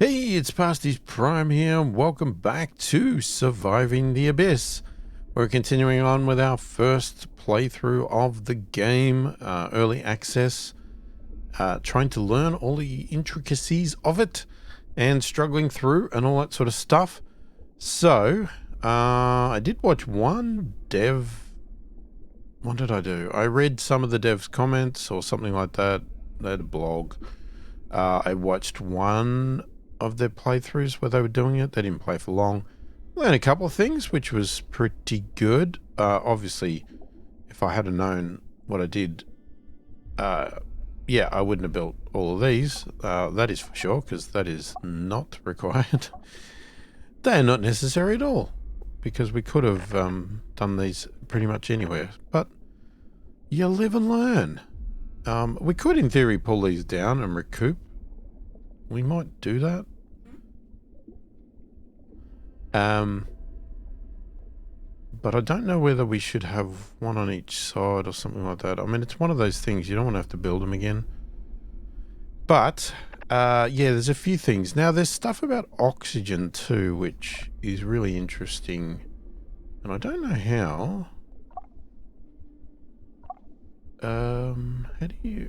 Hey, it's pasthisprime here, and welcome back to Surviving the Abyss. We're continuing on with our first playthrough of the game, early access, trying to learn all the intricacies of it, and struggling through and all that sort of stuff. So, I did watch one dev. What did I do? I read some of the dev's comments or something like that. They had a blog. I watched one of their playthroughs where they were doing it. They didn't play for long. Learned a couple of things, which was pretty good. Obviously, if I had known what I did, yeah, I wouldn't have built all of these. That is for sure, because that is not required. They are not necessary at all, because we could have done these pretty much anywhere. But you live and learn. We could, in theory, pull these down and recoup. We might do that. But I don't know whether we should have one on each side or something like that. I mean, it's one of those things, you don't want to have to build them again. But, yeah, there's a few things. Now, there's stuff about oxygen too, which is really interesting. And I don't know how. How do you...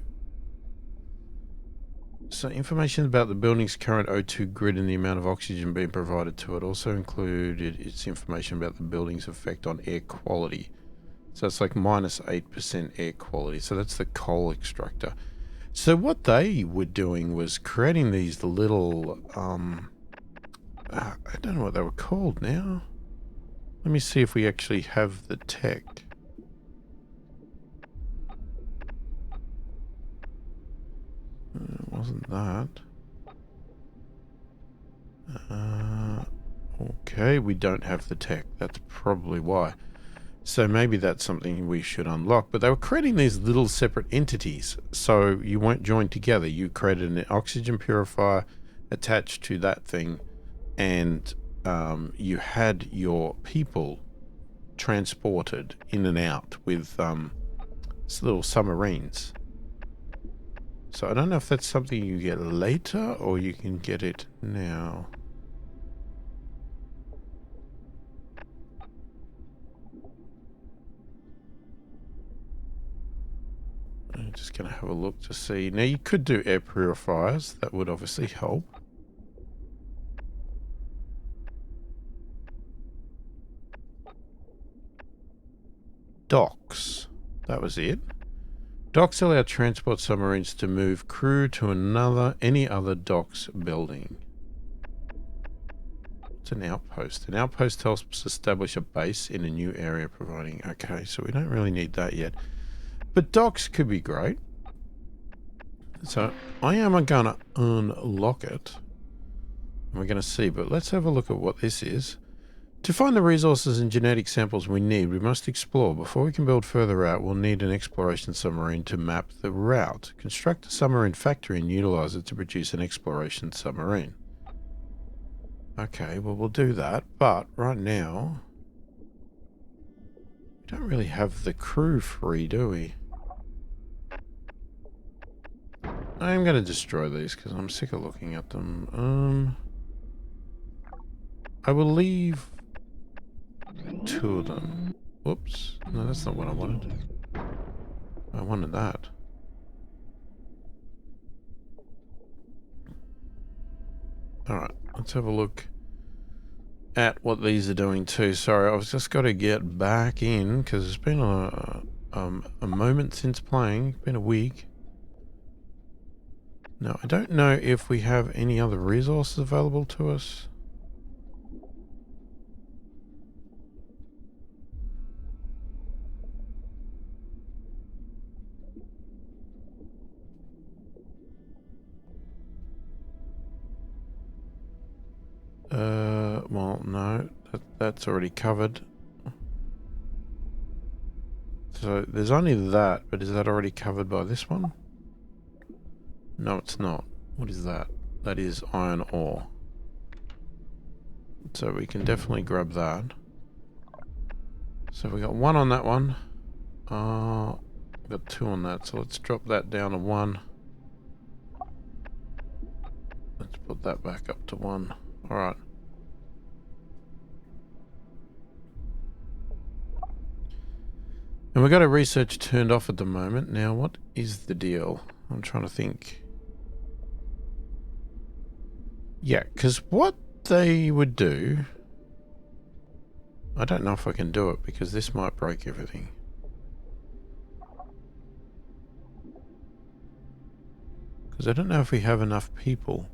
So information about the building's current O2 grid and the amount of oxygen being provided to it. Also included its information about the building's effect on air quality. So it's like minus 8% air quality. So that's the coal extractor. So what they were doing was creating these little, I don't know what they were called now. Let me see if we actually have the tech. It wasn't that. Okay, we don't have the tech. That's probably why. So maybe that's something we should unlock. But they were creating these little separate entities, so you weren't joined together. You created an oxygen purifier attached to that thing, and you had your people transported in and out with little submarines. So I don't know if that's something you get later or you can get it now. I'm just going to have a look to see. Now you could do air purifiers. That would obviously help. Docks. That was it. Docks allow transport submarines to move crew to any other docks building. It's an outpost. An outpost helps establish a base in a new area providing... Okay, so we don't really need that yet. But docks could be great. So I am going to unlock it. And we're going to see, but let's have a look at what this is. To find the resources and genetic samples we need, we must explore. Before we can build further out, we'll need an exploration submarine to map the route. Construct a submarine factory and utilize it to produce an exploration submarine. Okay, well, we'll do that. But right now, we don't really have the crew free, do we? I'm going to destroy these because I'm sick of looking at them. I will leave... 2 of them. Whoops. No, that's not what I wanted. I wanted that. Alright, let's have a look at what these are doing too. Sorry, I've just got to get back in because it's been a moment since playing. It's been a week. Now, I don't know if we have any other resources available to us. Well, no, that's already covered. So there's only that, but is that already covered by this one? No, it's not. What is that? That is iron ore. So we can definitely grab that. So we got 1 on that one. We got 2 on that, so let's drop that down to 1. Let's put that back up to 1. Alright. And we've got our research turned off at the moment. Now, what is the deal? I'm trying to think. Yeah, because what they would do... I don't know if I can do it because this might break everything. Because I don't know if we have enough people.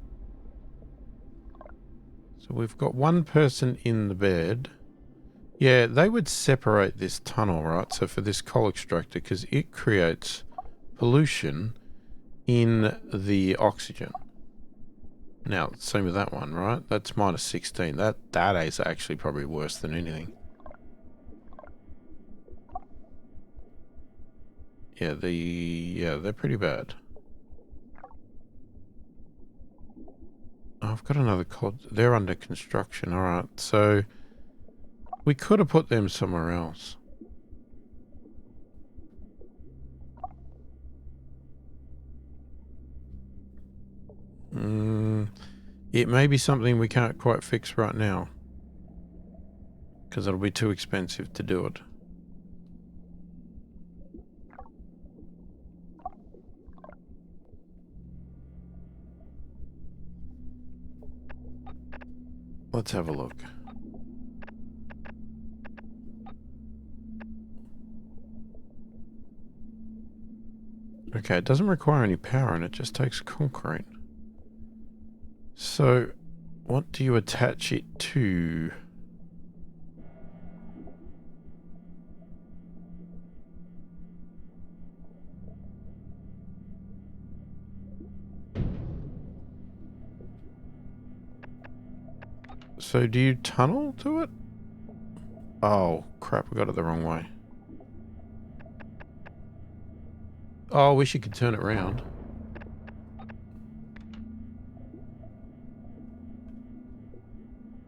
So we've got one person in the bed. Yeah, they would separate this tunnel, right? So for this coal extractor, because it creates pollution in the oxygen. Now, same with that one, right? That's minus 16. That is actually probably worse than anything. Yeah, they're pretty bad. Oh, I've got another cod. They're under construction. All right, so we could have put them somewhere else. It may be something we can't quite fix right now. Because it'll be too expensive to do it. Let's have a look. Okay, it doesn't require any power and it just takes concrete. So, what do you attach it to? So do you tunnel to it? Oh, crap, I got it the wrong way. Oh, I wish you could turn it around.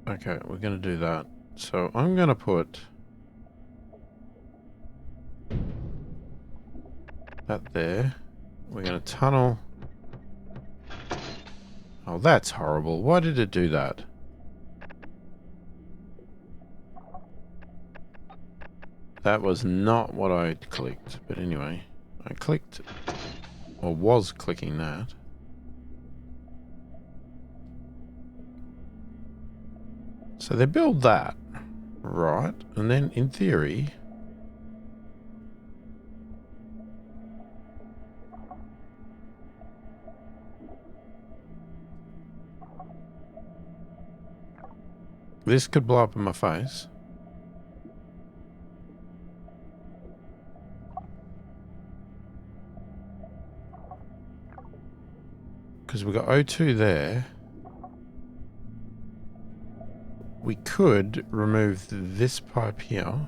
Okay, we're going to do that. So I'm going to put that there. We're going to tunnel. Oh, that's horrible. Why did it do that? That was not what I clicked. But anyway, I clicked, or was clicking that. So they build that, right? And then in theory... this could blow up in my face. Because we've got O2 there. We could remove this pipe here.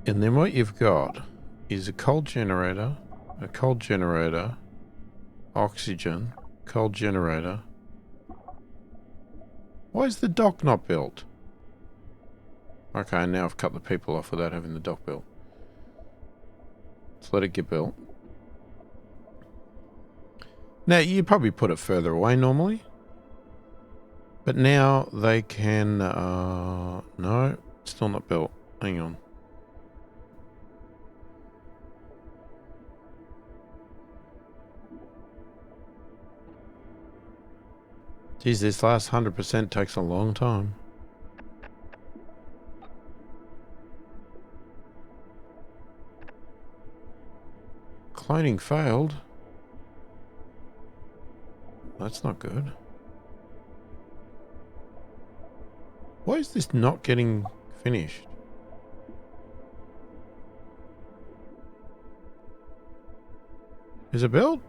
And then what you've got is a coal generator, oxygen, coal generator. Why is the dock not built? Okay, now I've cut the people off without having the dock built. Let's let it get built. Now, you probably put it further away normally. But now they can... no, still not built. Hang on. Geez, this last 100% takes a long time. Cloning failed. That's not good. Why is this not getting finished? Is it built?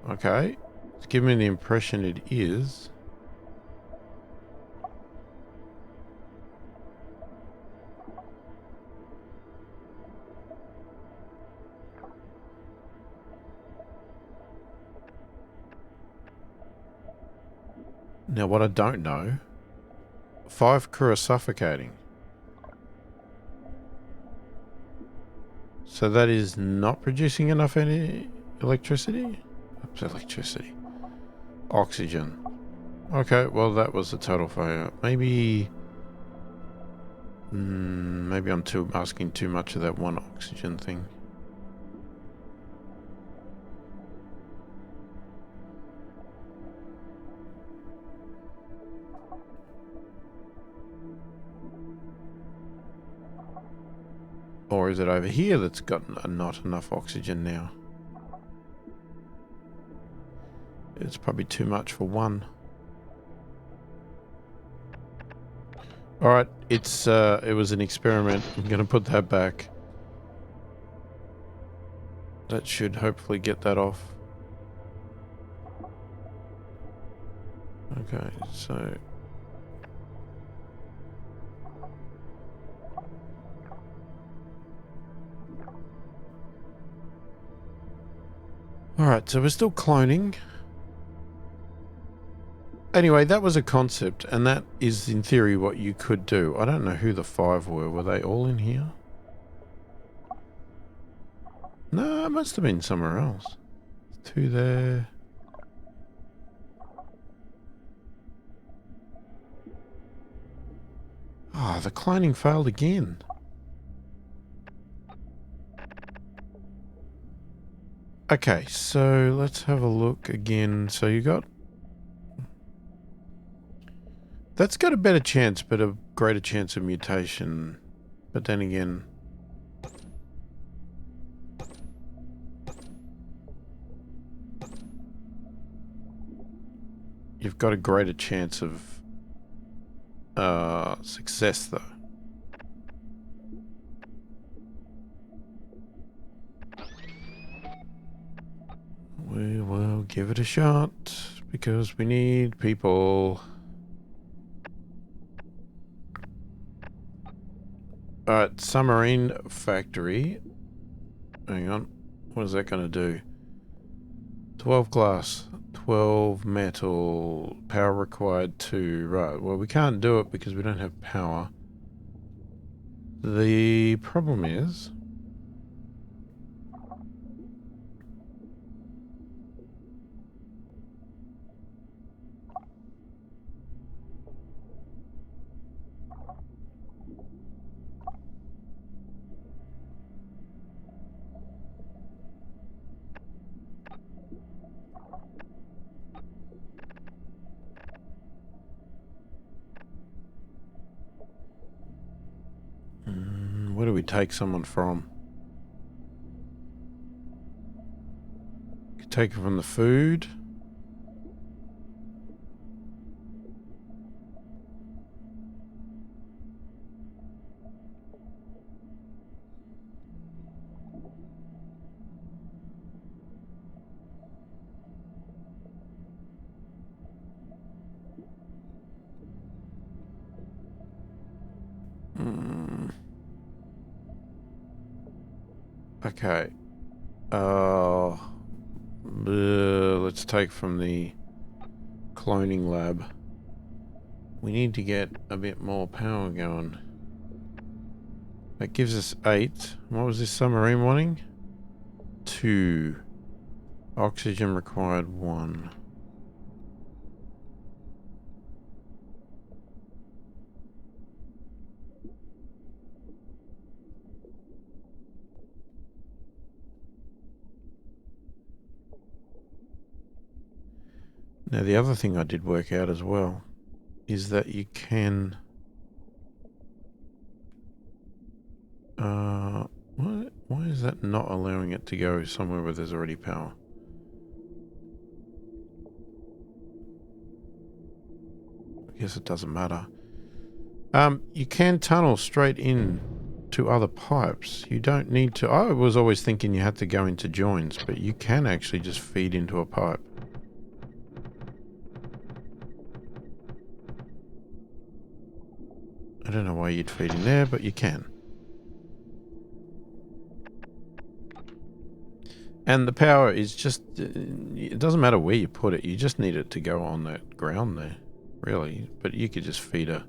Okay. It's giving me the impression it is. Now, what I don't know, 5 crew are suffocating. So that is not producing enough any electricity? Oops, electricity. Oxygen. Okay, well that was a total failure. Maybe... maybe I'm asking too much of that one oxygen thing. Or is it over here that's got not enough oxygen now? It's probably too much for one. Alright, it was an experiment. I'm gonna put that back. That should hopefully get that off. Okay, so... Alright, so we're still cloning. Anyway, that was a concept, and that is in theory what you could do. I don't know who the 5 were. Were they all in here? No, it must have been somewhere else. 2 there. Ah, the cloning failed again. Okay, so let's have a look again. So you got... That's got a better chance, but a greater chance of mutation. But then again... You've got a greater chance of success, though. We will give it a shot, because we need people. Alright, submarine factory. Hang on. What is that going to do? 12 glass, 12 metal, power required 2. Right, well we can't do it because we don't have power. The problem is... where do we take someone from? Could take it from the food. Okay. Let's take from the cloning lab. We need to get a bit more power going. That gives us 8. What was this submarine wanting? 2. Oxygen required 1. Now the other thing I did work out as well is that you can... why is that not allowing it to go somewhere where there's already power? I guess it doesn't matter. You can tunnel straight in to other pipes. You don't need to... I was always thinking you had to go into joins, but you can actually just feed into a pipe. I don't know why you'd feed in there, but you can. And the power is just... it doesn't matter where you put it. You just need it to go on that ground there, really. But you could just feed a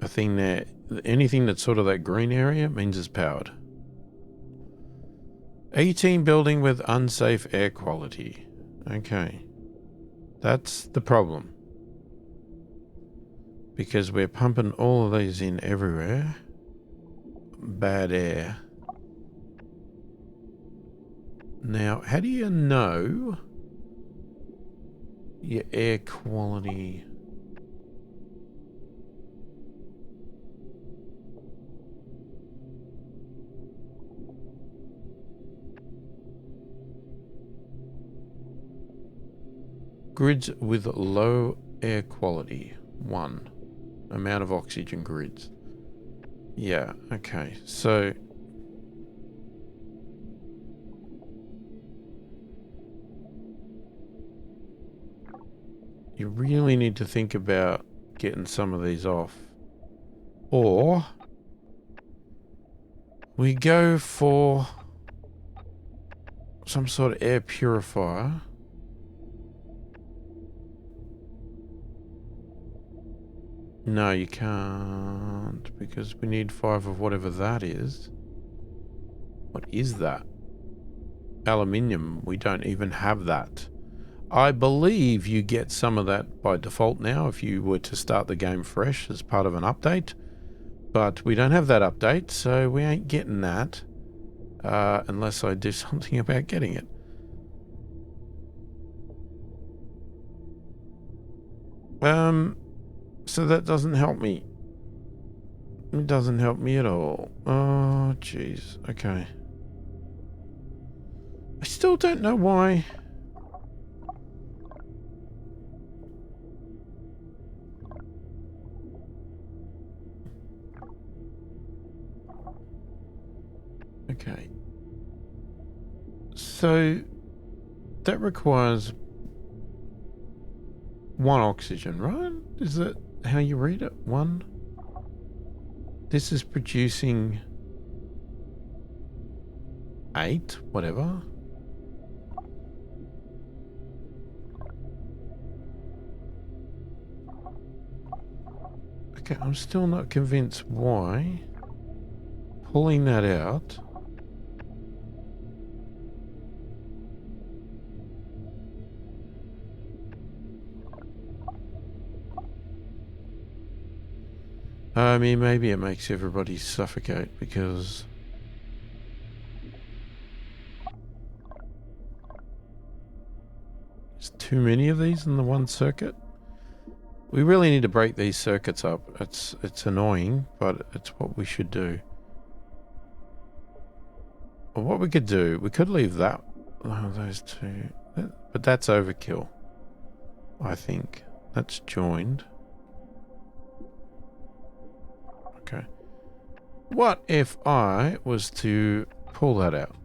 a thing there. Anything that's sort of that green area means it's powered. 18 building with unsafe air quality. Okay. That's the problem. Because we're pumping all of these in everywhere. Bad air. Now, how do you know your air quality? Grids with low air quality. 1. Amount of oxygen grids. Yeah, okay. So you really need to think about getting some of these off. Or we go for some sort of air purifier. No, you can't, because we need 5 of whatever that is. What is that? Aluminium. We don't even have that. I believe you get some of that by default now if you were to start the game fresh as part of an update. But we don't have that update, so we ain't getting that. Unless I do something about getting it. So that doesn't help me. It doesn't help me at all. Oh, jeez. Okay. I still don't know why. Okay. So that requires 1 oxygen, right? Is that how you read it? 1? This is producing 8, whatever. Okay, I'm still not convinced why pulling that out I mean, maybe it makes everybody suffocate because there's too many of these in the one circuit. We really need to break these circuits up. It's annoying, but it's what we should do. Or what we could do, we could leave that, those 2, but that's overkill. I think that's joined. Okay. What if I was to pull that out?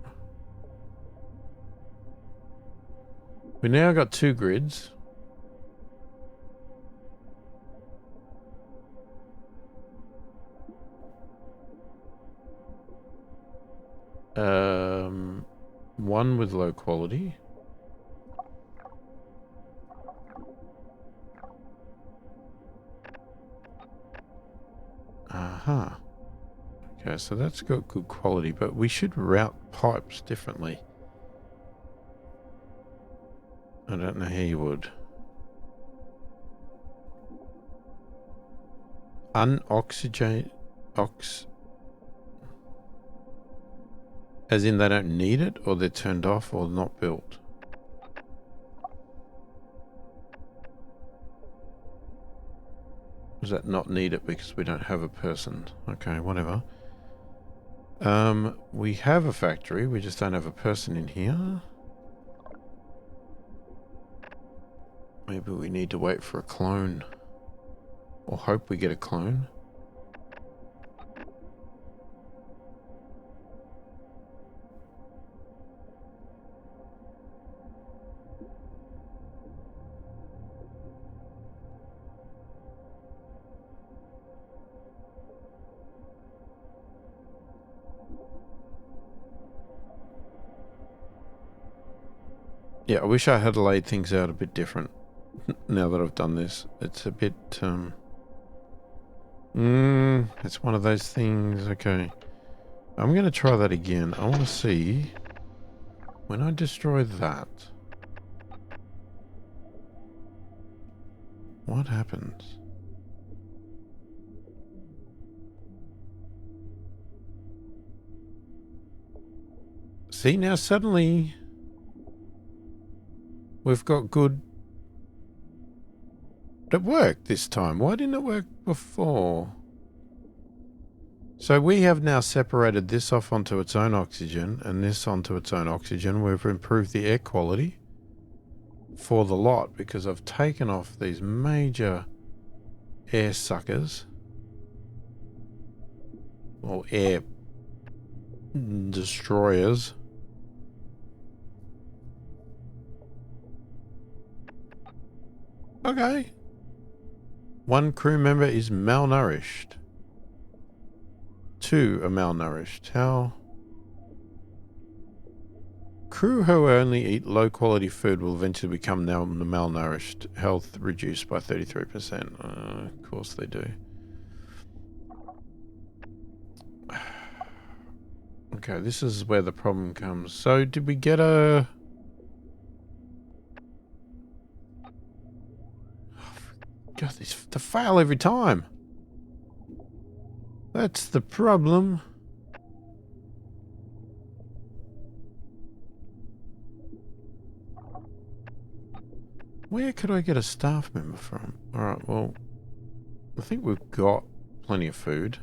We now got 2 grids. One with low quality. Aha. Okay, so that's got good quality, but we should route pipes differently. I don't know how you would. Unoxygenate... As in they don't need it, or they're turned off, or not built? Does that not need it because we don't have a person? Okay, whatever. We have a factory, we just don't have a person in here. Maybe we need to wait for a clone. Or hope we get a clone. Yeah, I wish I had laid things out a bit different now that I've done this. It's a bit, It's one of those things. Okay. I'm going to try that again. I want to see when I destroy that, what happens? See, now suddenly we've got good... It worked this time. Why didn't it work before? So we have now separated this off onto its own oxygen and this onto its own oxygen. We've improved the air quality for the lot because I've taken off these major air suckers. Or air destroyers. Okay. One crew member is malnourished. 2 are malnourished. How? Crew who only eat low quality food will eventually become now malnourished. Health reduced by 33%. Of course they do. Okay, this is where the problem comes. So did we get a... God, they fail every time. That's the problem. Where could I get a staff member from? Alright, well, I think we've got plenty of food.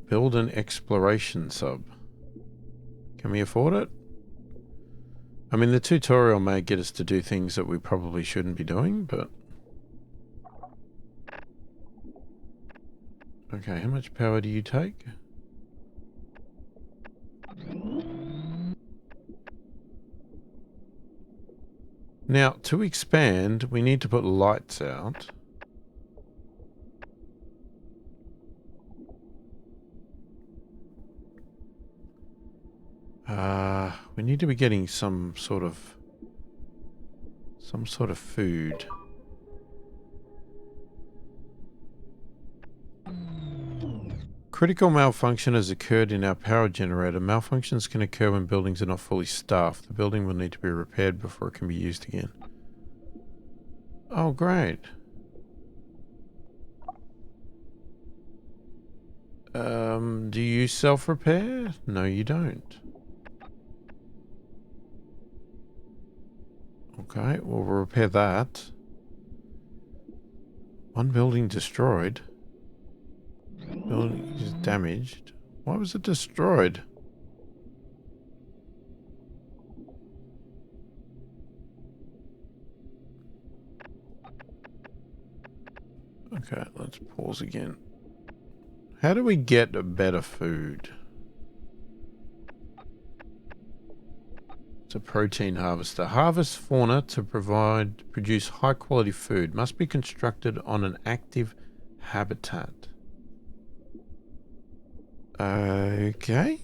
Build an exploration sub. Can we afford it? I mean, the tutorial may get us to do things that we probably shouldn't be doing, but... Okay, how much power do you take? Now, to expand, we need to put lights out. We need to be getting some sort of food. Critical malfunction has occurred in our power generator. Malfunctions can occur when buildings are not fully staffed. The building will need to be repaired before it can be used again. Oh, great. Do you self-repair? No, you don't. Okay, well, we'll repair that. One building destroyed. Building is damaged. Why was it destroyed? Okay, let's pause again. How do we get a better food? It's a protein harvester. Harvest fauna to produce high quality food. Must be constructed on an active habitat. Okay.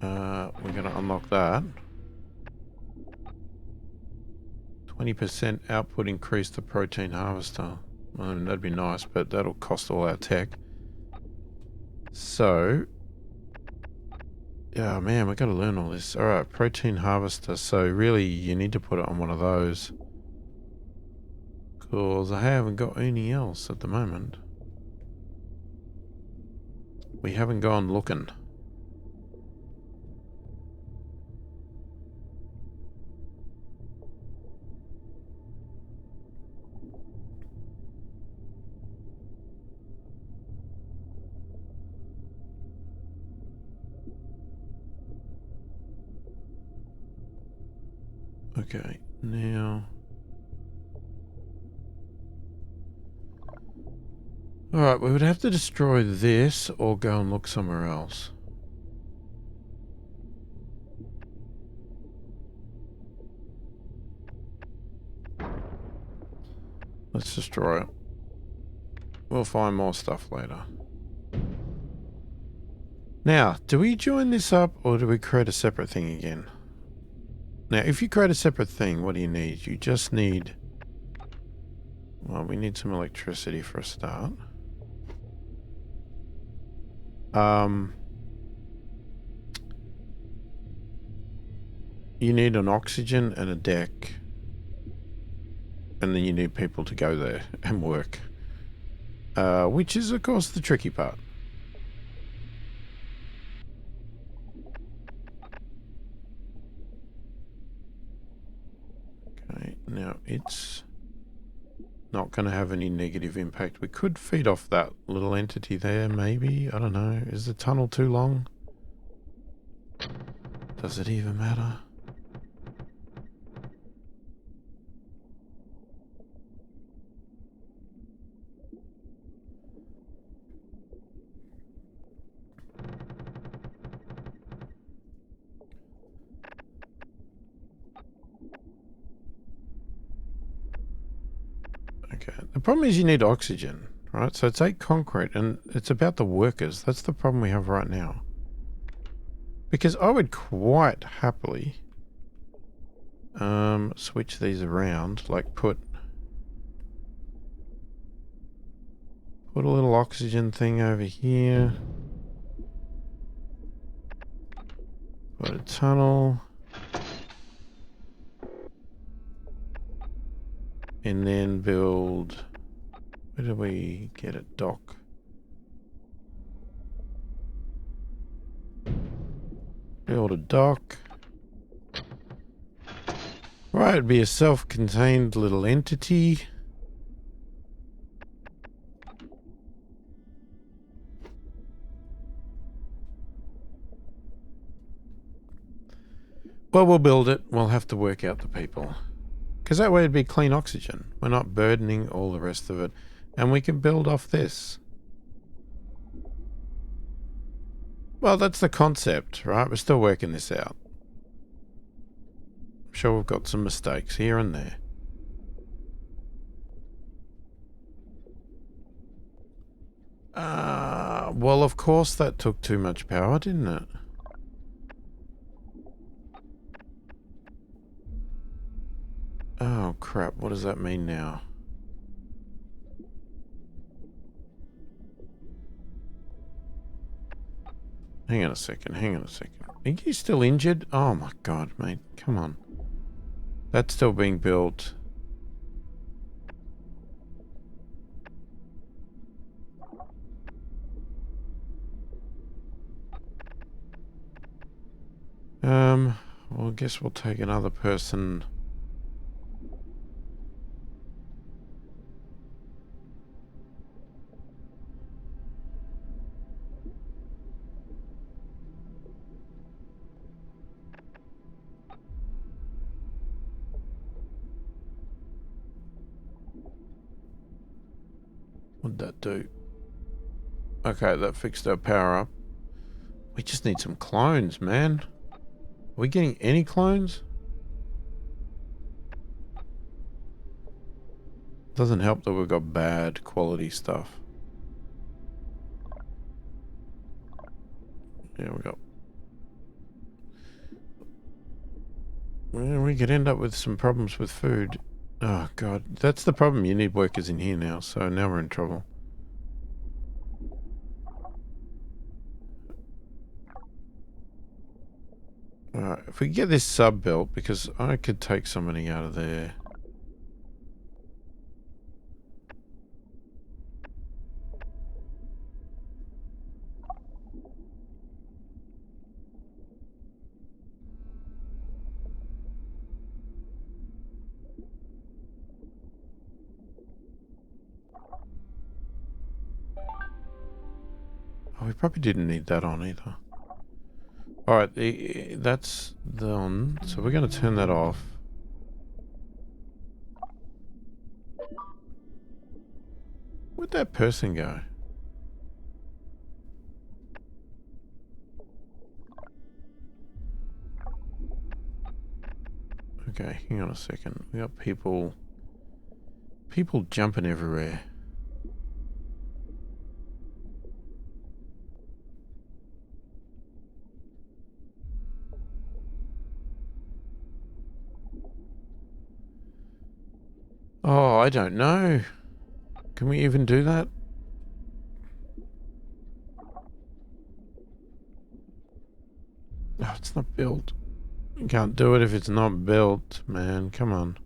We're going to unlock that. 20% output increase the protein harvester. I mean, that'd be nice, but that'll cost all our tech. So, oh man, we've got to learn all this. Alright, protein harvester. So really, you need to put it on one of those. Because I haven't got any else at the moment. We haven't gone looking. Okay, now... Alright, we would have to destroy this or go and look somewhere else. Let's destroy it. We'll find more stuff later. Now, do we join this up or do we create a separate thing again? Now, if you create a separate thing, what do you need? You just need... Well, we need some electricity for a start. You need an oxygen and a deck. And then you need people to go there and work. Which is, of course, the tricky part. Okay, now it's not going to have any negative impact. We could feed off that little entity there, maybe. I don't know. Is the tunnel too long? Does it even matter? Okay. The problem is you need oxygen, right? So it's 8 concrete, and it's about the workers. That's the problem we have right now. Because I would quite happily switch these around, like put a little oxygen thing over here. Put a tunnel. And then build... Where do we get a dock? Build a dock. Right, it'd be a self-contained little entity. Well, we'll build it. We'll have to work out the people. Because that way it'd be clean oxygen. We're not burdening all the rest of it. And we can build off this. Well, that's the concept, right? We're still working this out. I'm sure we've got some mistakes here and there. Well, of course that took too much power, didn't it? Oh, crap. What does that mean now? Hang on a second. Hang on a second. Are you still injured? Oh, my God, mate. Come on. That's still being built. Well, I guess we'll take another person. What'd that do? Okay, that fixed our power up. We just need some clones, man. Are we getting any clones? Doesn't help that we've got bad quality stuff. Yeah, we got... Well, we could end up with some problems with food. Oh, God. That's the problem. You need workers in here now, so now we're in trouble. Alright, if we get this sub built, because I could take somebody out of there. Oh, we probably didn't need that on either. Alright, that's done. So we're going to turn that off. Where'd that person go? Okay, hang on a second. We got people jumping everywhere. Oh, I don't know. Can we even do that? Oh, it's not built. You can't do it if it's not built, man. Come on.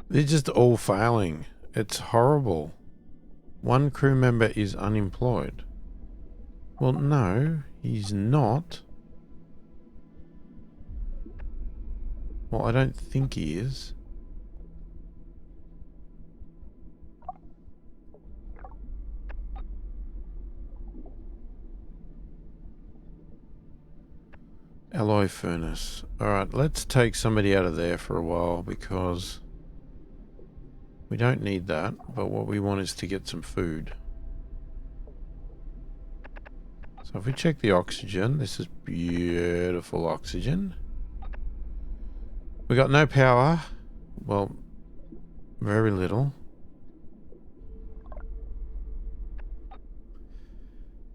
They're just all failing. It's horrible. One crew member is unemployed. Well, no, he's not. Well, I don't think he is. Alloy furnace. Alright, let's take somebody out of there for a while because we don't need that, but what we want is to get some food. So if we check the oxygen, this is beautiful oxygen. We got no power. Well, very little.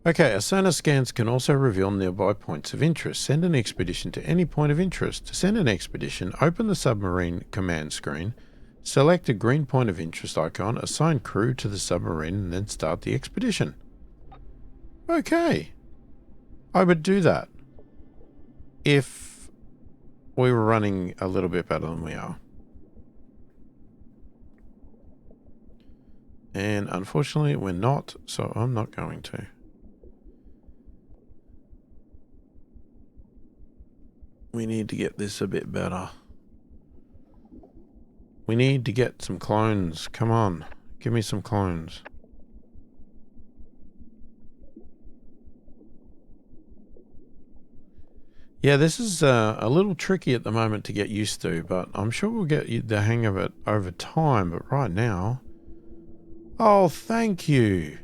Okay, our sonar scans can also reveal nearby points of interest. Send an expedition to any point of interest. To send an expedition, open the submarine command screen, select a green point of interest icon, assign crew to the submarine, and then start the expedition. Okay. I would do that if we were running a little bit better than we are. And unfortunately, we're not, so I'm not going to. We need to get this a bit better. We need to get some clones. Come on. Give me some clones. Yeah, this is a little tricky at the moment to get used to, but I'm sure we'll get the hang of it over time. But right now... Oh, thank you.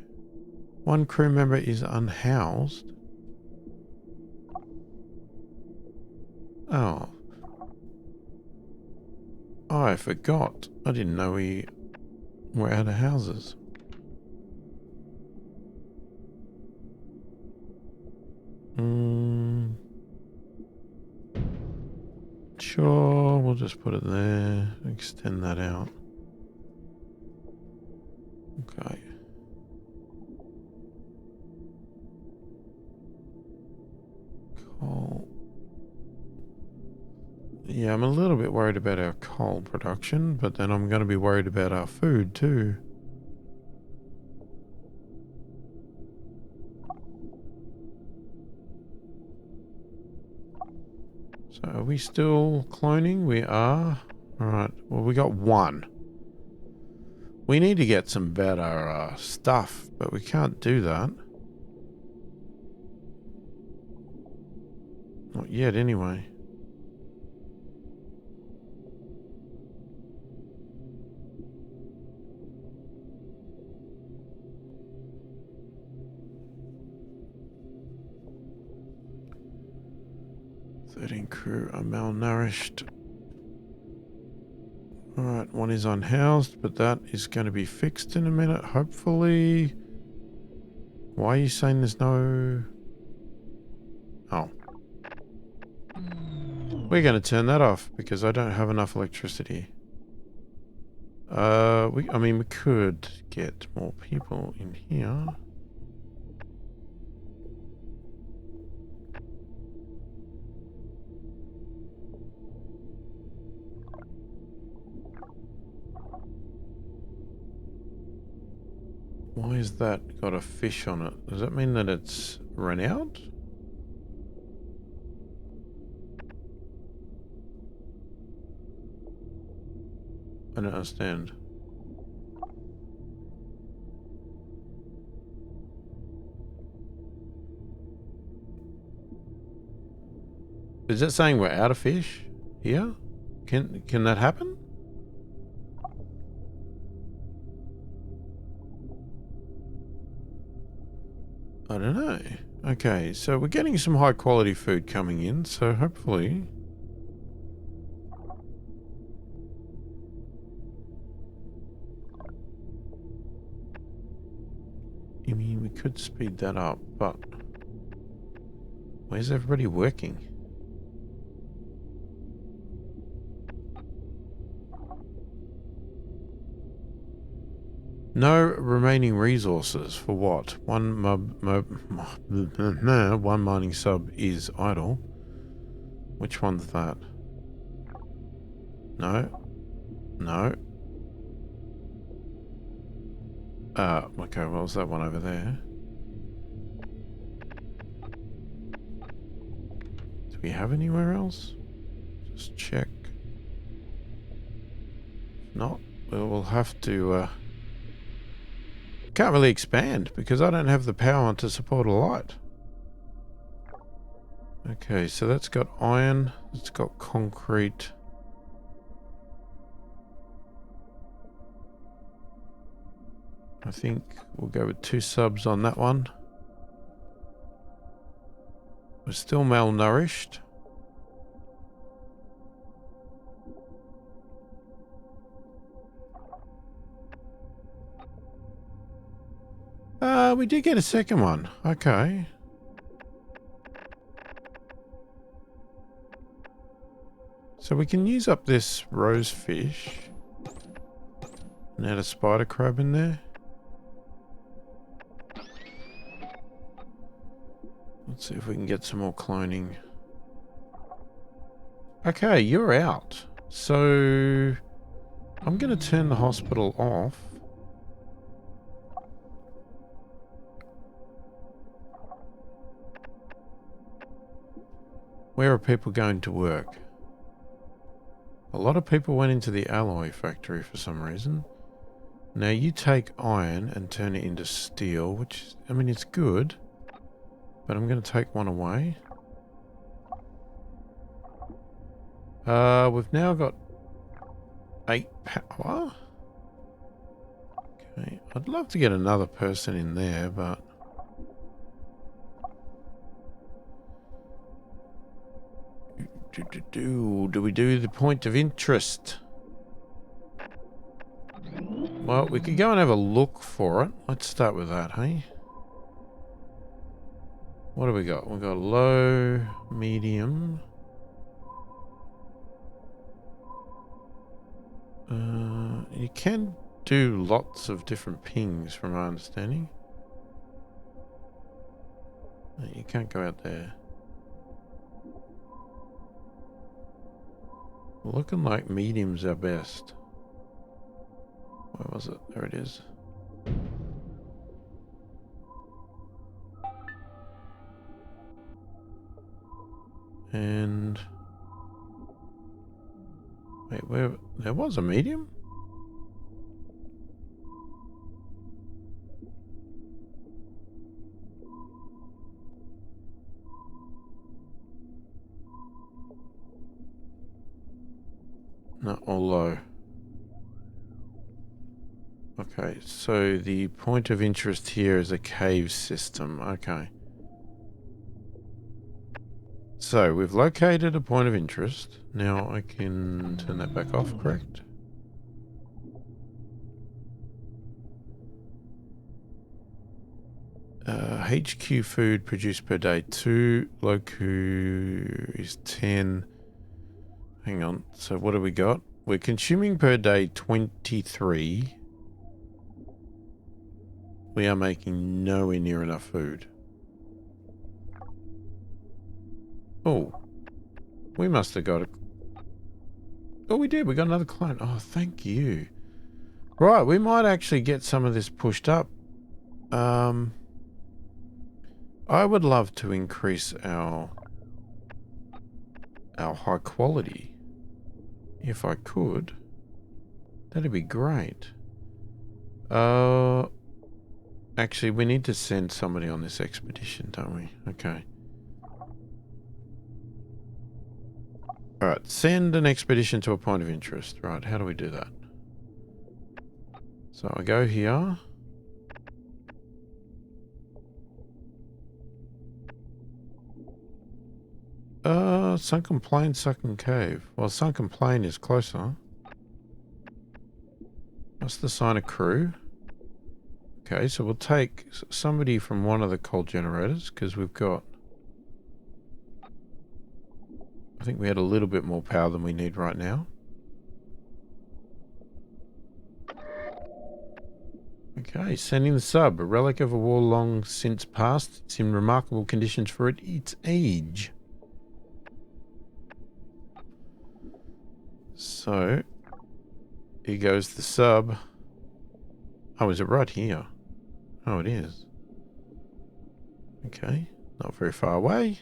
One crew member is unhoused. Oh. I forgot. I didn't know we were out of houses. Sure, we'll just put it there. Extend that out. Okay. Coal. Yeah, I'm a little bit worried about our coal production, but then I'm going to be worried about our food too. So are we still cloning? We are. Alright, well we got one. We need to get some better stuff, but we can't do that. Not yet anyway. Crew are malnourished. Alright, one is unhoused, but that is going to be fixed in a minute, hopefully. Why are you saying there's no... Oh. We're going to turn that off because I don't have enough electricity. I mean, we could get more people in here. Why is that got a fish on it? Does that mean that it's run out? I don't understand. Is it saying we're out of fish here? Can that happen? I don't know. Okay, so we're getting some high quality food coming in, so hopefully... I mean, we could speed that up, but where's everybody working? No remaining resources for what? One one mining sub is idle. Which one's that? No. No. Okay, what was that one over there? Do we have anywhere else? Just check. If not, we'll have to, can't really expand because I don't have the power to support a light. Okay, so that's got iron, it's got concrete. I think we'll go with 2 subs on that one. We're still malnourished. We did get a second one. Okay. So we can use up this rose fish. And add a spider crab in there. Let's see if we can get some more cloning. Okay, you're out. So I'm going to turn the hospital off. Where are people going to work? A lot of people went into the alloy factory for some reason. Now you take iron and turn it into steel, which, I mean, it's good. But I'm going to take one away. We've now got 8 power. Okay, I'd love to get another person in there, but... Do we do the point of interest? Well, we could go and have a look for it. Let's start with that, hey? What do we got? We've got low, medium. You can do lots of different pings from my understanding. No, you can't go out there. Looking like medium's our best. Where was it? There it is. And... wait, where... there was a medium? Not all low. Okay, so the point of interest here is a cave system. Okay. So we've located a point of interest. Now I can turn that back off, correct? HQ food produced per day 2. Locu is 10. Hang on. So what do we got? We're consuming per day 23. We are making nowhere near enough food. Oh. We must have got a... oh, we did. We got another client. Oh, thank you. Right. We might actually get some of this pushed up. I would love to increase our high quality. If I could. That'd be great. Actually, we need to send somebody on this expedition, don't we? Okay. Alright, send an expedition to a point of interest. Right, how do we do that? So I go here. Sunken Plain, Sunken Cave. Well, Sunken Plain is closer. Must assign a crew. Okay, so we'll take somebody from one of the coal generators because we've got... I think we had a little bit more power than we need right now. Okay, sending the sub. A relic of a war long since past. It's in remarkable conditions for its age. So, here goes the sub. Oh, is it right here? Oh, it is. Okay, not very far away.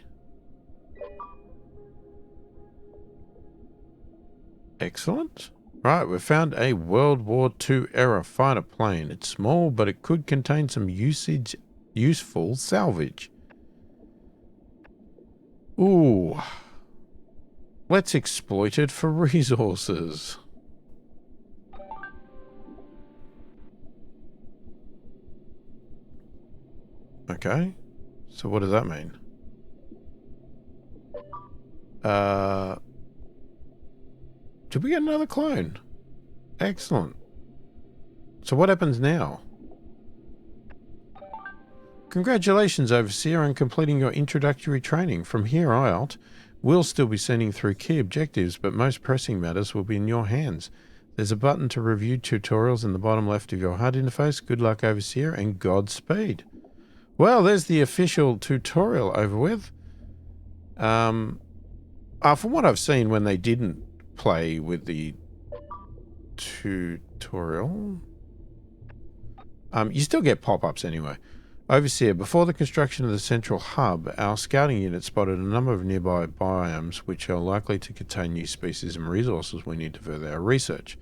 Excellent. Right, we've found a World War II era fighter plane. It's small, but it could contain some useful salvage. Ooh. Let's exploit it for resources. Okay. So what does that mean? Did we get another clone? Excellent. So what happens now? Congratulations, Overseer, on completing your introductory training. From here out, we'll still be sending through key objectives, but most pressing matters will be in your hands. There's a button to review tutorials in the bottom left of your HUD interface. Good luck, Overseer, and Godspeed. Well, there's the official tutorial over with. From what I've seen when they didn't play with the tutorial, you still get pop-ups anyway. Overseer, before the construction of the central hub, our scouting unit spotted a number of nearby biomes which are likely to contain new species and resources we need to further our research.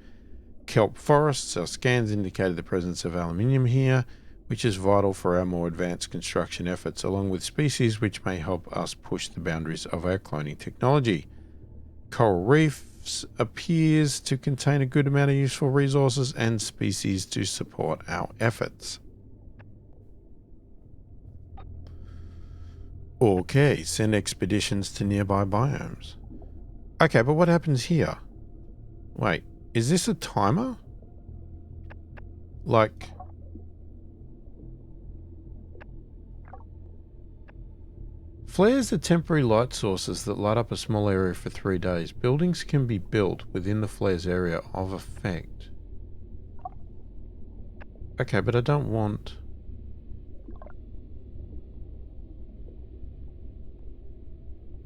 Kelp forests, our scans indicated the presence of aluminium here, which is vital for our more advanced construction efforts, along with species which may help us push the boundaries of our cloning technology. Coral reefs appears to contain a good amount of useful resources and species to support our efforts. Okay, send expeditions to nearby biomes. Okay, but what happens here? Wait, is this a timer? Like... Flares are temporary light sources that light up a small area for 3 days. Buildings can be built within the flare's area of effect. Okay, but I don't want...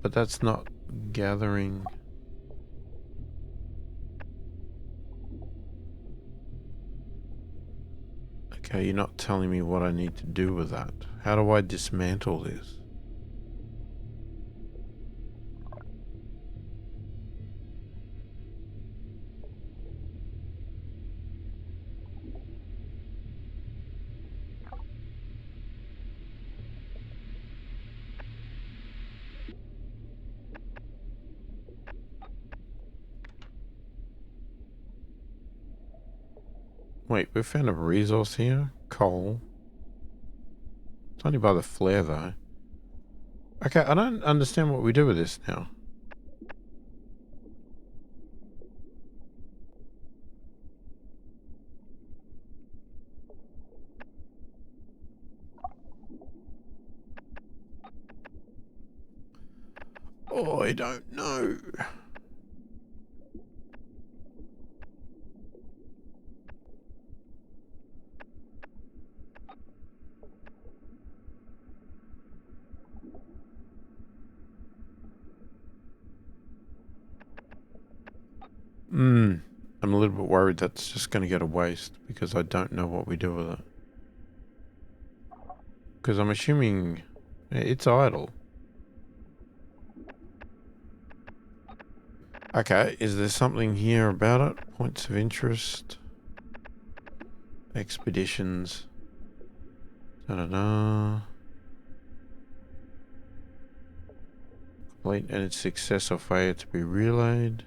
But that's not gathering... Okay, you're not telling me what I need to do with that. How do I dismantle this? Wait, we found a resource here? Coal. It's only by the flare, though. Okay, I don't understand what we do with this now. Oh, I don't know. I'm a little bit worried that's just going to go to waste because I don't know what we do with it. Because I'm assuming it's idle. Okay, is there something here about it? Points of interest. Expeditions. Da-da-da. Complete and its success or failure to be relayed.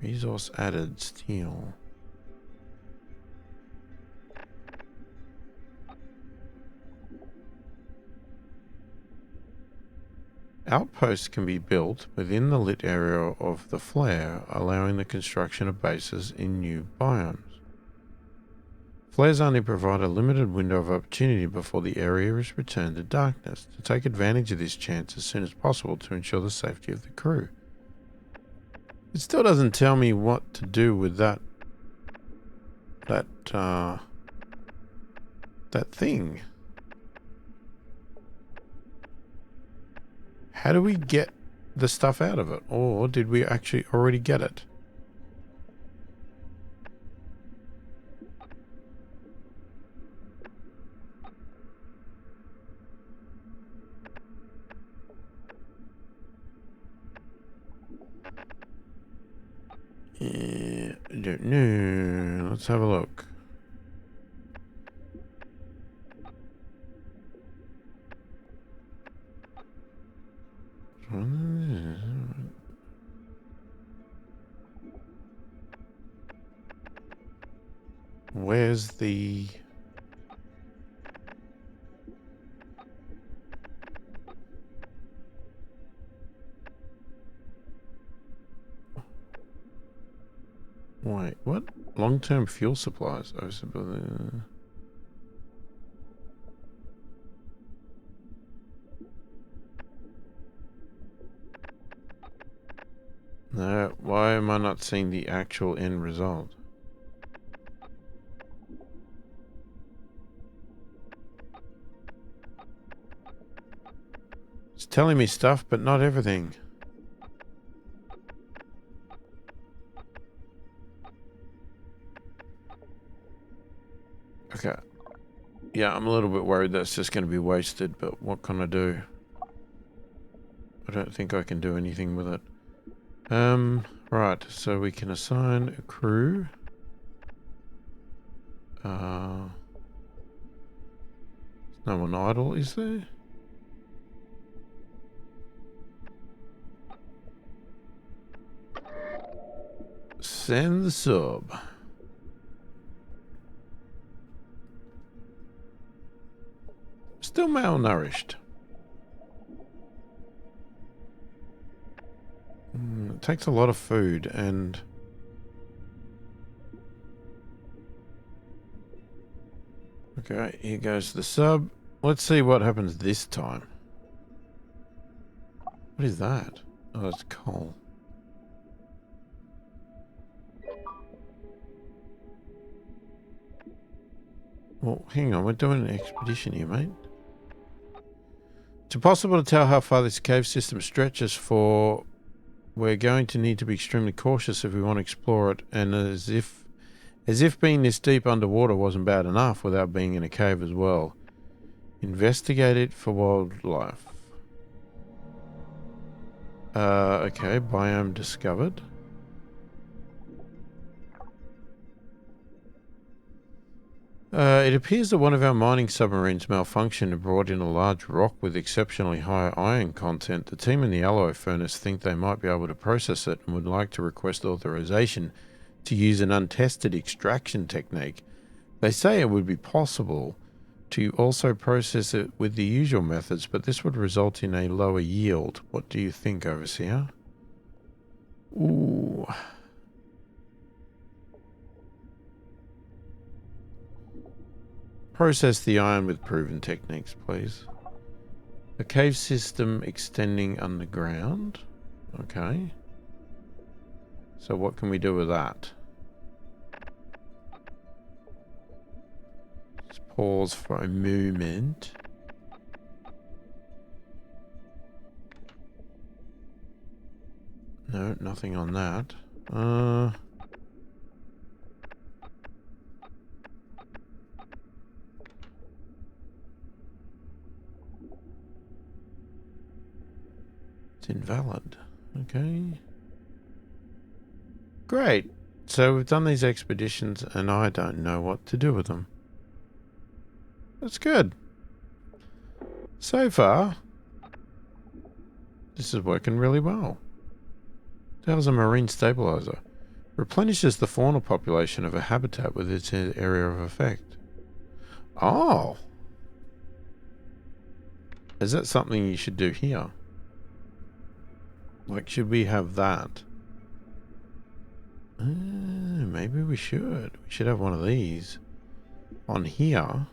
Resource added, steel. Outposts can be built within the lit area of the flare, allowing the construction of bases in new biomes. Flares only provide a limited window of opportunity before the area is returned to darkness. To take advantage of this chance as soon as possible to ensure the safety of the crew. It still doesn't tell me what to do with that thing. How do we get the stuff out of it? Or did we actually already get it? Yeah, I don't know. Let's have a look. Where's the... Wait, what? Long-term fuel supplies. Oh, no, why am I not seeing the actual end result? It's telling me stuff, but not everything. Okay. Yeah, I'm a little bit worried that's just going to be wasted, but what can I do? I don't think I can do anything with it. Right, so we can assign a crew. There's no one idle, is there? Send the sub. Still malnourished. It takes a lot of food and... Okay, here goes the sub. Let's see what happens this time. What is that? Oh, it's coal. Well, hang on, we're doing an expedition here, mate. It's impossible to tell how far this cave system stretches, for we're going to need to be extremely cautious if we want to explore it, and as if being this deep underwater wasn't bad enough without being in a cave as well. Investigate it for wildlife. Okay, biome discovered. It appears that one of our mining submarines malfunctioned and brought in a large rock with exceptionally high iron content. The team in the alloy furnace think they might be able to process it and would like to request authorization to use an untested extraction technique. They say it would be possible to also process it with the usual methods, but this would result in a lower yield. What do you think, Overseer? Ooh. Process the iron with proven techniques, please. A cave system extending underground. Okay. So what can we do with that? Just pause for a moment. No, nothing on that. It's invalid. Okay. Great. So we've done these expeditions and I don't know what to do with them. That's good. So far, this is working really well. That was a marine stabilizer. Replenishes the fauna population of a habitat with its area of effect. Oh! Is that something you should do here? Like, should we have that? Maybe we should. We should have one of these on here.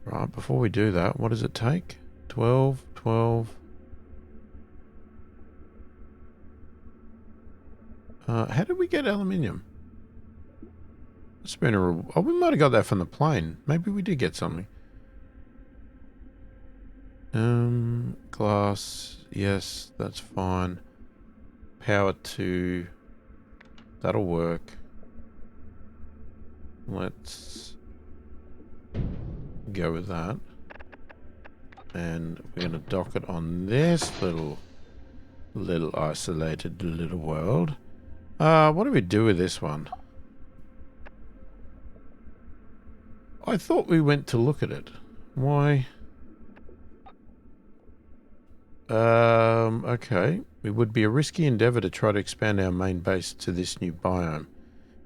Right, before we do that, what does it take? 12, 12. How did we get aluminium? It's been oh, we might have got that from the plane. Maybe we did get something. Glass. Yes, that's fine. Power 2. That'll work. Let's go with that. And we're going to dock it on this little isolated little world. What do we do with this one? I thought we went to look at it. Why? Okay. It would be a risky endeavor to try to expand our main base to this new biome.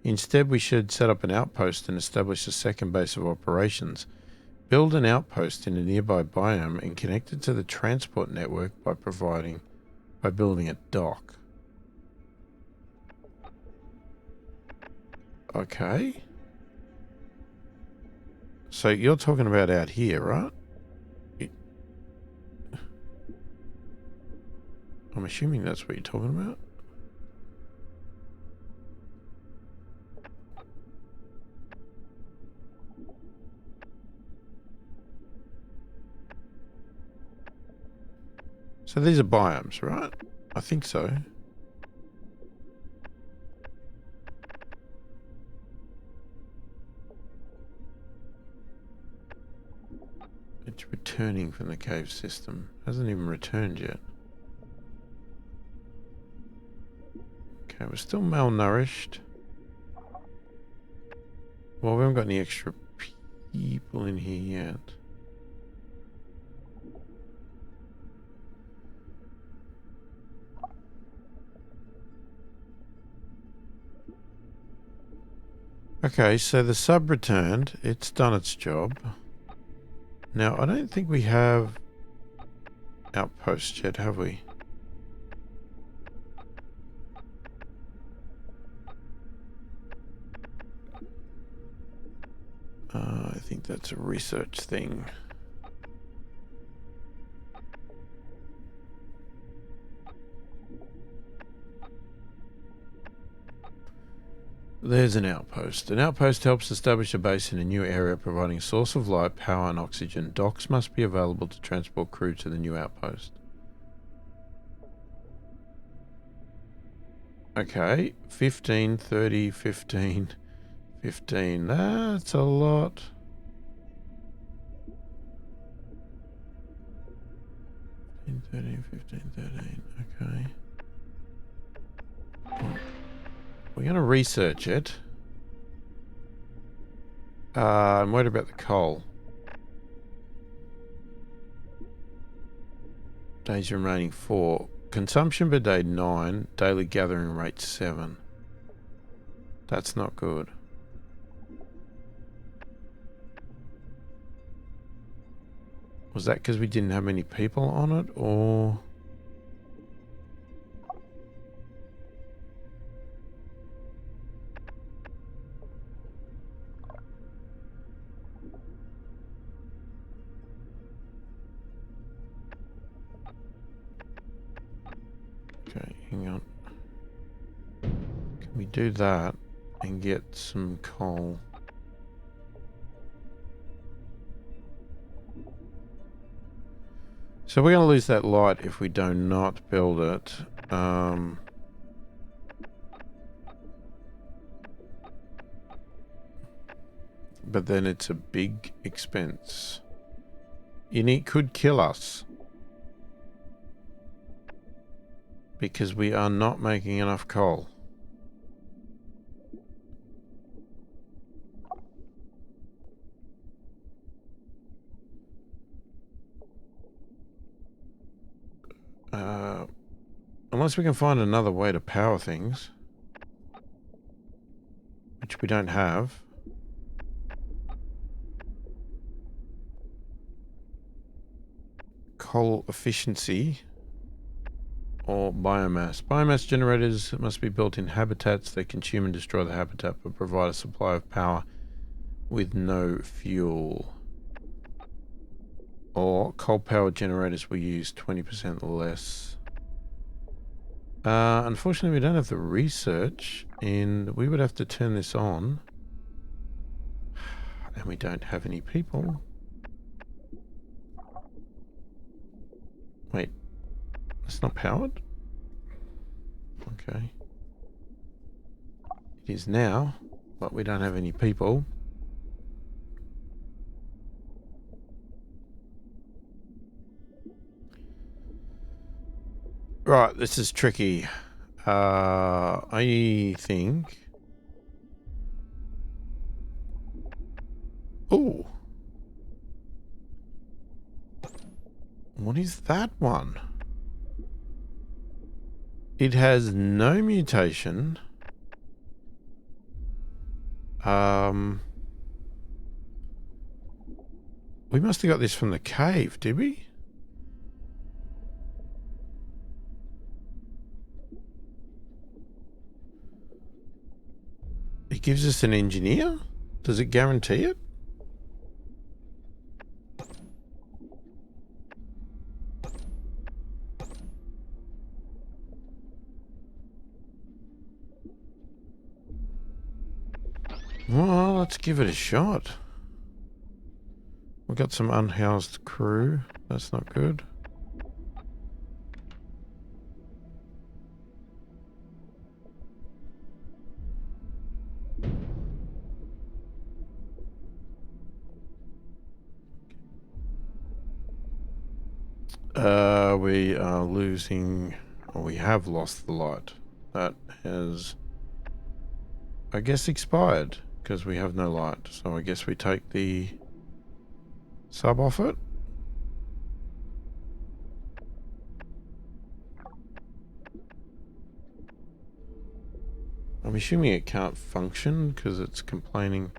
Instead, we should set up an outpost and establish a second base of operations. Build an outpost in a nearby biome and connect it to the transport network by building a dock. Okay. So you're talking about out here, right? I'm assuming that's what you're talking about. So these are biomes, right? I think so. It's returning from the cave system. Hasn't even returned yet. Okay, we're still malnourished. Well, we haven't got any extra people in here yet. Okay, so the sub returned. It's done its job. Now, I don't think we have outposts yet, have we? I think that's a research thing. There's an outpost. An outpost helps establish a base in a new area, providing a source of light, power, and oxygen. Docks must be available to transport crew to the new outpost. Okay, 15, 30, 15, 15. That's a lot. 15, 13, 15, 13. Okay. We're going to research it. I'm worried about the coal. Days remaining 4. Consumption per day 9. Daily gathering rate 7. That's not good. Was that because we didn't have many people on it, or... Okay, hang on. Can we do that and get some coal? So we're going to lose that light if we do not build it. But then it's a big expense. And it could kill us. Because we are not making enough coal. Unless we can find another way to power things. Which we don't have. coal efficiency or biomass. Biomass generators must be built in habitats. They consume and destroy the habitat but provide a supply of power with no fuel. Or coal-powered generators will use 20% less. Unfortunately, we don't have the research, and we would have to turn this on. And we don't have any people. Wait, it's not powered? Okay. It is now, but we don't have any people. Right, this is tricky. I think... Oh. What is that one? It has no mutation. We must have got this from the cave, did we? It gives us an engineer? Does it guarantee it? Well, let's give it a shot. We've got some unhoused crew. That's not good. We are losing, or we have lost the light. That has, I guess, expired because we have no light. So I guess we take the sub off it. I'm assuming it can't function because it's complaining.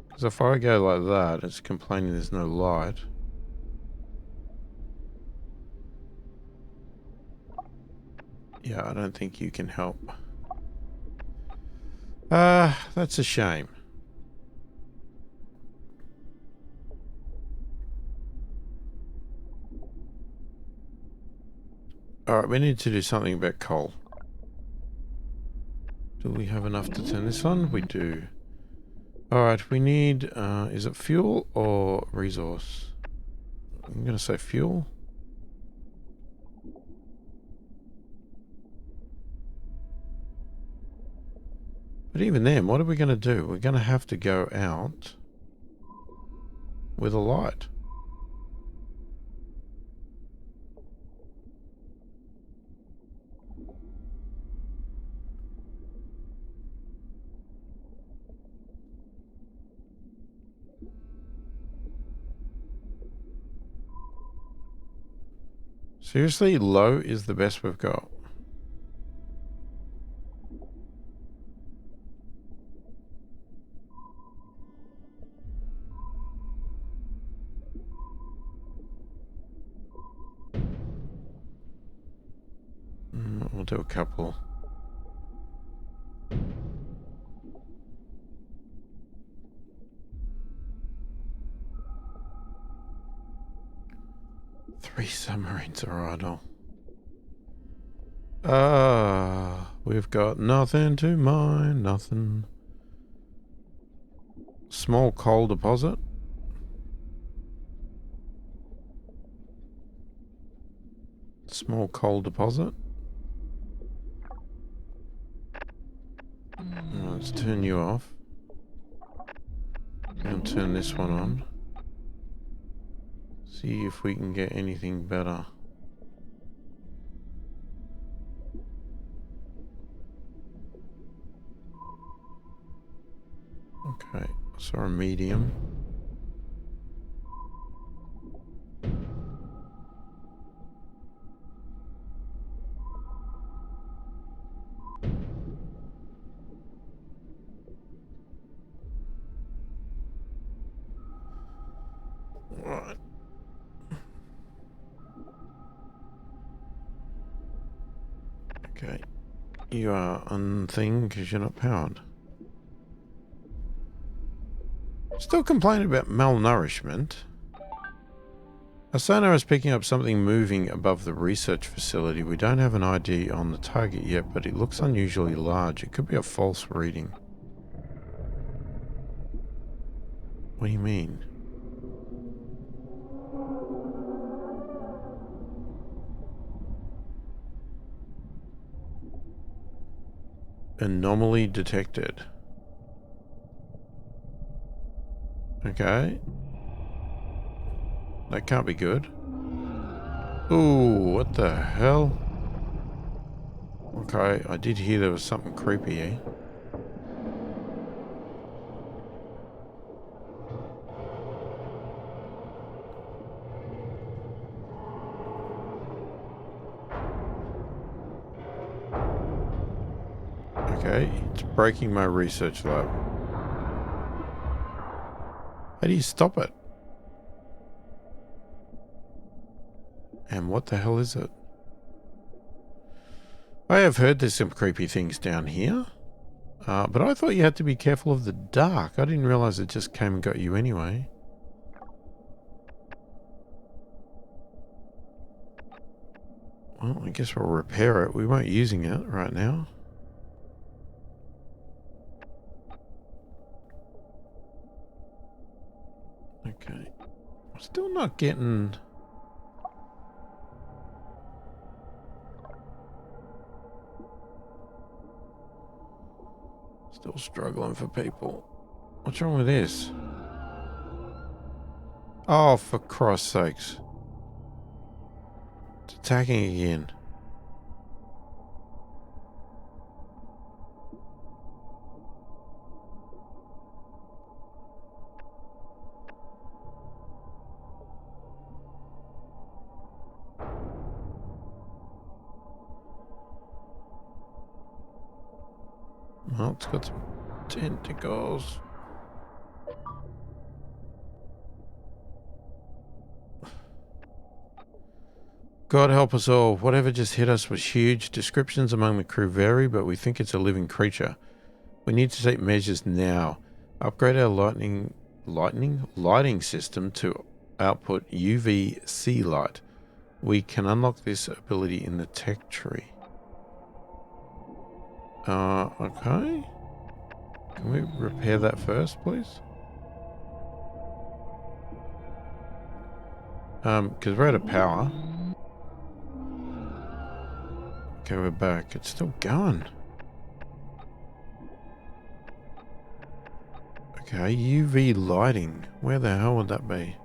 Because if I go like that, it's complaining there's no light. Yeah, I don't think you can help. That's a shame. Alright, we need to do something about coal. Do we have enough to turn this on? We do. Alright, we need, is it fuel or resource? I'm going to say fuel. But even then, what are we going to do? We're going to have to go out with a light. Seriously, low is the best we've got. We'll do a couple. Three submarines are idle. We've got nothing to mine, nothing. Small coal deposit. Small coal deposit. Let's turn you off. And turn this one on. See if we can get anything better. Okay, so a medium. Right. You are unthing because you're not powered. Still complaining about malnourishment. Our sonar is picking up something moving above the research facility. We don't have an ID on the target yet, but it looks unusually large. It could be a false reading. What do you mean? Anomaly detected. Okay. That can't be good. Ooh, what the hell? Okay, I did hear there was something creepy here. Okay, it's breaking my research lab. How do you stop it? And what the hell is it? I have heard there's some creepy things down here. But I thought you had to be careful of the dark. I didn't realize it just came and got you anyway. Well, I guess we'll repair it. We weren't using it right now. Okay. I'm still not getting... Still struggling for people. What's wrong with this? Oh, for Christ's sakes. It's attacking again. Well, it's got some tentacles. God help us all. Whatever just hit us was huge. Descriptions among the crew vary, but we think it's a living creature. We need to take measures now. Upgrade our lighting system to output UVC light. We can unlock this ability in the tech tree. Okay. Can we repair that first, please? Because we're out of power. Okay, we're back. It's still going. Okay, UV lighting. Where the hell would that be?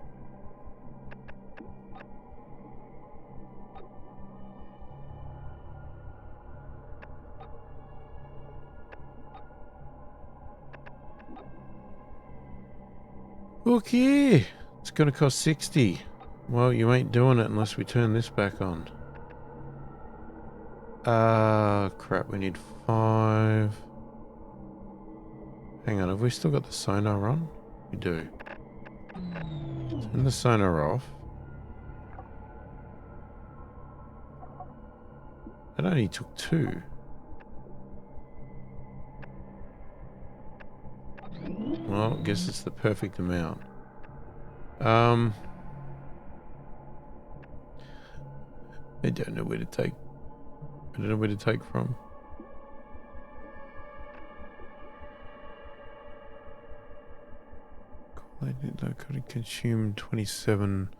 Okay. It's going to cost 60. Well, you ain't doing it unless we turn this back on. Crap, we need 5. Hang on, have we still got the sonar on? We do. Turn the sonar off. It only took 2. Well, I guess it's the perfect amount. I don't know where to take. I don't know where to take from. I could have consumed 27.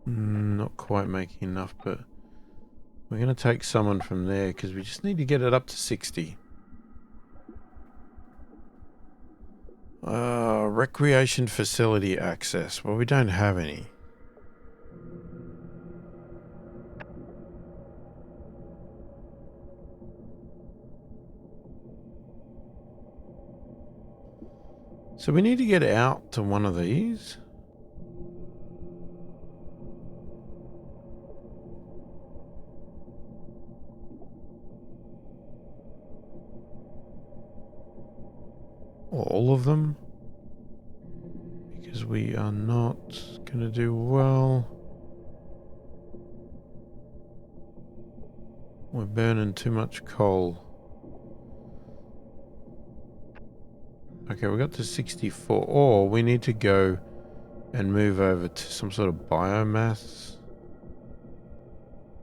Not quite making enough, but we're going to take someone from there because we just need to get it up to 60. Recreation facility access. Well, we don't have any. So we need to get out to one of these. All of them. Because we are not going to do well. We're burning too much coal. Okay, we got to 64. Or we need to go and move over to some sort of biomass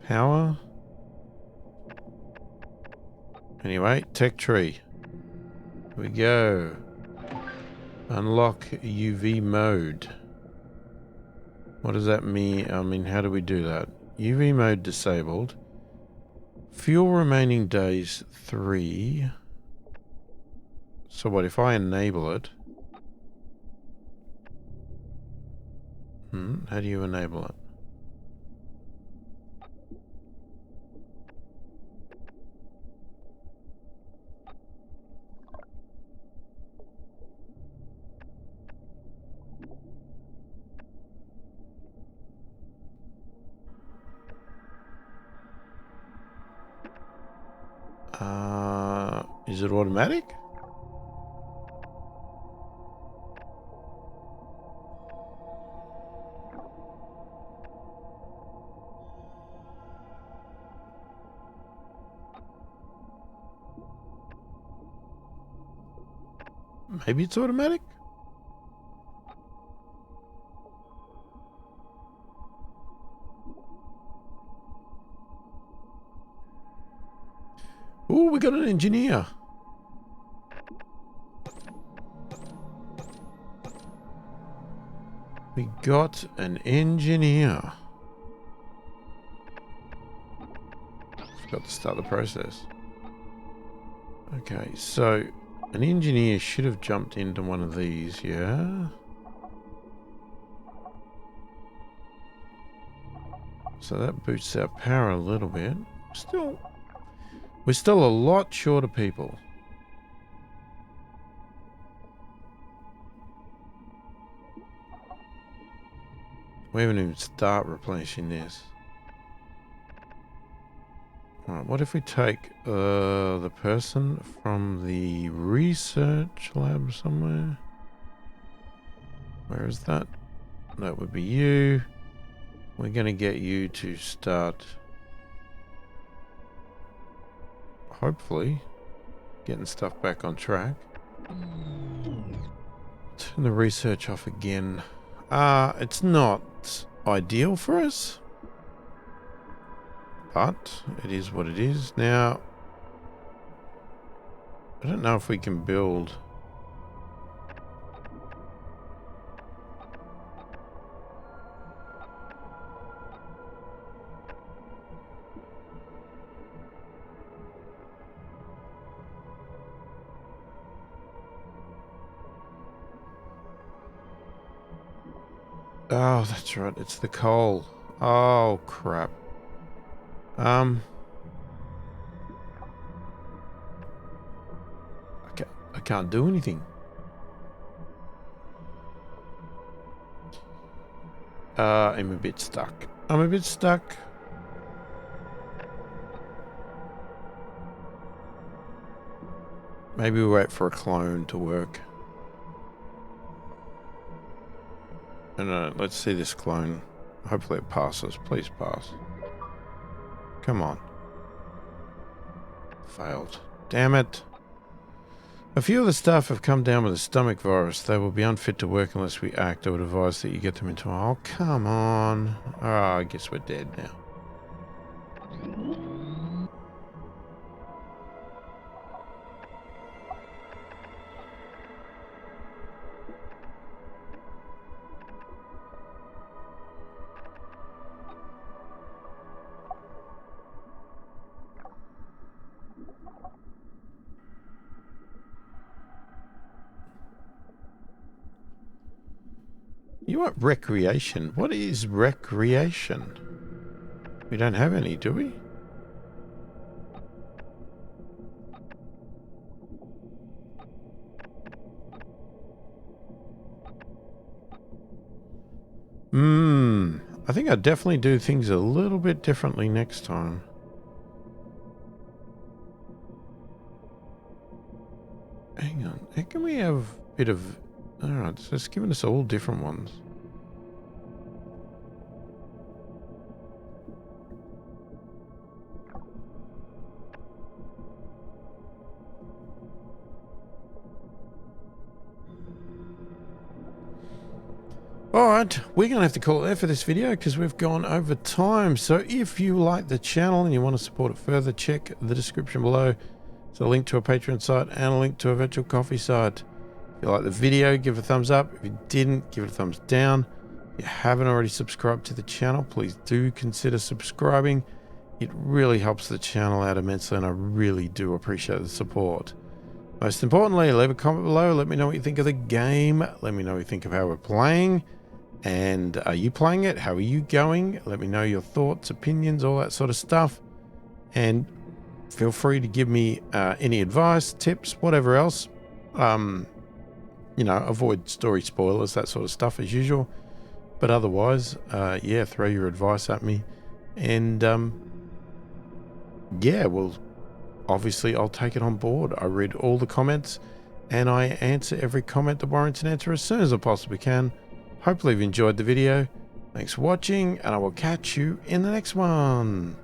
power. Anyway, tech tree. Here we go. Unlock UV mode. What does that mean? I mean, how do we do that? UV mode disabled. Fuel remaining days 3. So what if I enable it? How do you enable it? Is it automatic? Maybe it's automatic? Oh, we got an engineer. We got an engineer. Forgot to start the process. Okay, so an engineer should have jumped into one of these, yeah? So that boosts our power a little bit. We're still a lot short of people. We haven't even started replenishing this. Alright, what if we take the person from the research lab somewhere? Where is that? That would be you. We're going to get you to start, hopefully, getting stuff back on track. Turn the research off again. It's not ideal for us, but it is what it is. Now, I don't know if we can build. Oh, that's right. It's the coal. Oh, crap. I can't do anything. I'm a bit stuck. Maybe we wait for a clone to work. And let's see this clone. Hopefully it passes. Please pass. Come on. Failed. Damn it. A few of the staff have come down with a stomach virus. They will be unfit to work unless we act. I would advise that you get them into... Oh, come on. Oh, I guess we're dead now. You want recreation? What is recreation? We don't have any, do we? I think I'd definitely do things a little bit differently next time. Hang on. How can we have a bit of... Alright, so it's giving us all different ones. Alright, we're going to have to call it there for this video because we've gone over time. So if you like the channel and you want to support it further, check the description below. It's a link to a Patreon site and a link to a virtual coffee site. If you like the video, give it a thumbs up. If you didn't, give it a thumbs down. If you haven't already subscribed to the channel, please do consider subscribing. It really helps the channel out immensely and I really do appreciate the support. Most importantly, leave a comment below. Let me know what you think of the game. Let me know what you think of how we're playing. And are you playing it? How are you going? Let me know your thoughts, opinions, all that sort of stuff. And feel free to give me any advice, tips, whatever else. You know, avoid story spoilers, that sort of stuff as usual. But otherwise, yeah, throw your advice at me. And yeah, well, obviously I'll take it on board. I read all the comments and I answer every comment that warrants an answer as soon as I possibly can. Hopefully you've enjoyed the video. Thanks for watching and I will catch you in the next one.